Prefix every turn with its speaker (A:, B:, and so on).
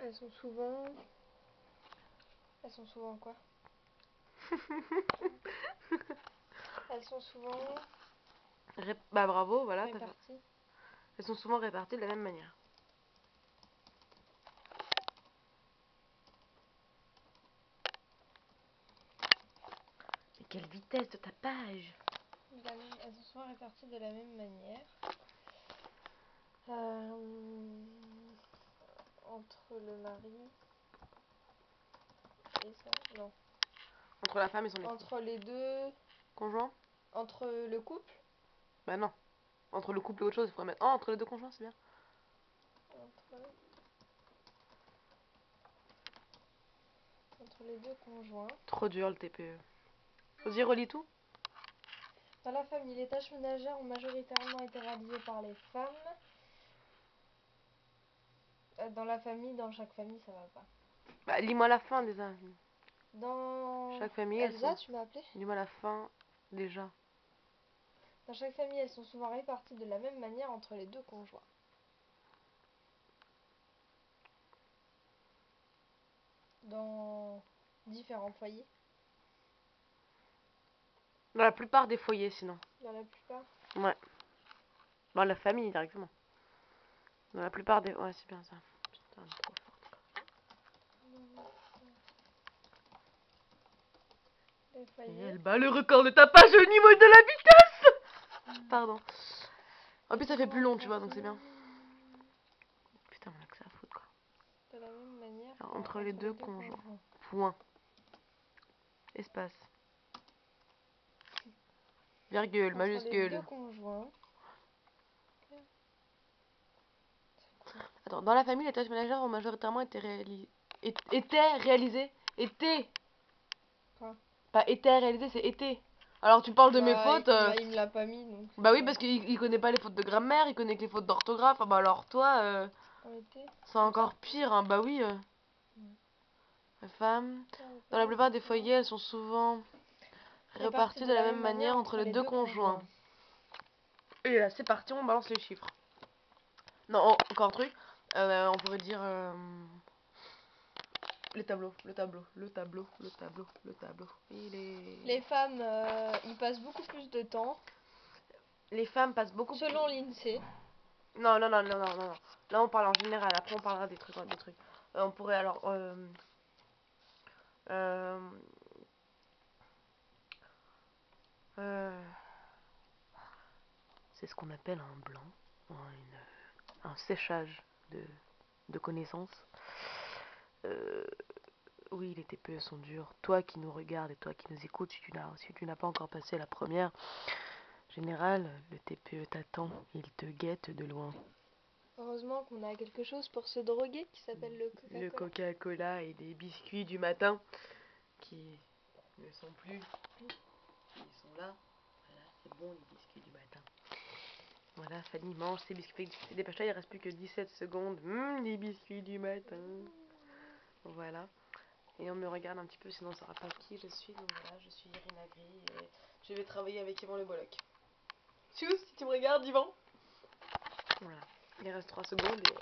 A: Elles sont souvent... Elles sont souvent quoi? Elles sont souvent
B: Bah bravo, voilà.
A: réparties.
B: Elles sont souvent réparties de la même manière. Mais quelle vitesse de tapage!
A: Elles sont souvent réparties de la même manière. Entre le mari et ça... Non.
B: Entre la femme et son époux.
A: Entre les deux...
B: Conjoint?
A: Entre le couple?
B: Bah non. Entre le couple et autre chose, il faudrait mettre... Oh, entre les deux conjoints, c'est bien.
A: Entre les deux conjoints.
B: Trop dur le TPE. Vas-y, relis tout.
A: Dans la famille, les tâches ménagères ont majoritairement été réalisées par les femmes. Dans la famille, dans chaque famille, ça va pas.
B: Bah, lis-moi la fin déjà.
A: Dans...
B: Chaque famille,
A: Elsa, tu m'as appelé?
B: Lis-moi la fin déjà.
A: Dans chaque famille, elles sont souvent réparties de la même manière entre les deux conjoints. Dans différents foyers.
B: Dans la plupart des foyers, sinon.
A: Dans la plupart.
B: Ouais. Dans la famille, directement. Dans la plupart des... Ouais, c'est bien ça. Putain, elle est trop forte.
A: Les
B: Et
A: foyers.
B: elle bat le record de tapage au niveau de la vitesse. Pardon. En plus, ça fait plus long, tu vois, donc c'est bien. Putain, on a que ça à foutre, quoi.
A: De la même manière.
B: Alors, entre les deux conjoints. Point. Espace. Virgule,
A: Entre
B: majuscule.
A: les deux conjoints.
B: Attends, dans la famille, les tâches ménagères ont majoritairement été réalisées. Étaient réalisées. Étaient.
A: Quoi?
B: Pas étaient réalisées, c'est été. Alors tu parles de mes fautes.
A: Il me l'a pas mis donc.
B: Bah oui, parce qu'il connaît pas les fautes de grammaire, il connaît que les fautes d'orthographe. Ah bah alors toi, c'est encore pire, hein. Bah oui. Les femmes. Dans la plupart des foyers, elles sont souvent réparties de la même manière entre les deux conjoints. Et là, c'est parti, on balance les chiffres. Non, encore un truc. On pourrait dire les tableaux, le tableau.
A: Les femmes, ils passent beaucoup plus de temps.
B: Les femmes passent beaucoup plus...
A: Selon l'INSEE.
B: Non. Là, on parle en général. Après, on parlera des trucs. On pourrait alors... c'est ce qu'on appelle un blanc. Un séchage de connaissances. Oui, les TPE sont durs. Toi qui nous regardes et toi qui nous écoutes, si tu n'as pas encore passé la première générale, le TPE t'attend. Il te guette de loin.
A: Heureusement qu'on a quelque chose pour se droguer qui s'appelle le Coca-Cola.
B: Le Coca-Cola et des biscuits du matin qui ne sont plus. Ils sont là. Voilà, c'est bon les biscuits du matin. Voilà, Fanny mange ses biscuits. Dépêche-toi, il ne reste plus que 17 secondes. Les biscuits du matin. Voilà. Et on me regarde un petit peu, sinon on ne saura pas qui je suis. Donc voilà, je suis Irina Gris et je vais travailler avec Yvan Le Bolloc. Tchuss, si tu me regardes, Yvan. Voilà. Il reste 3 secondes et...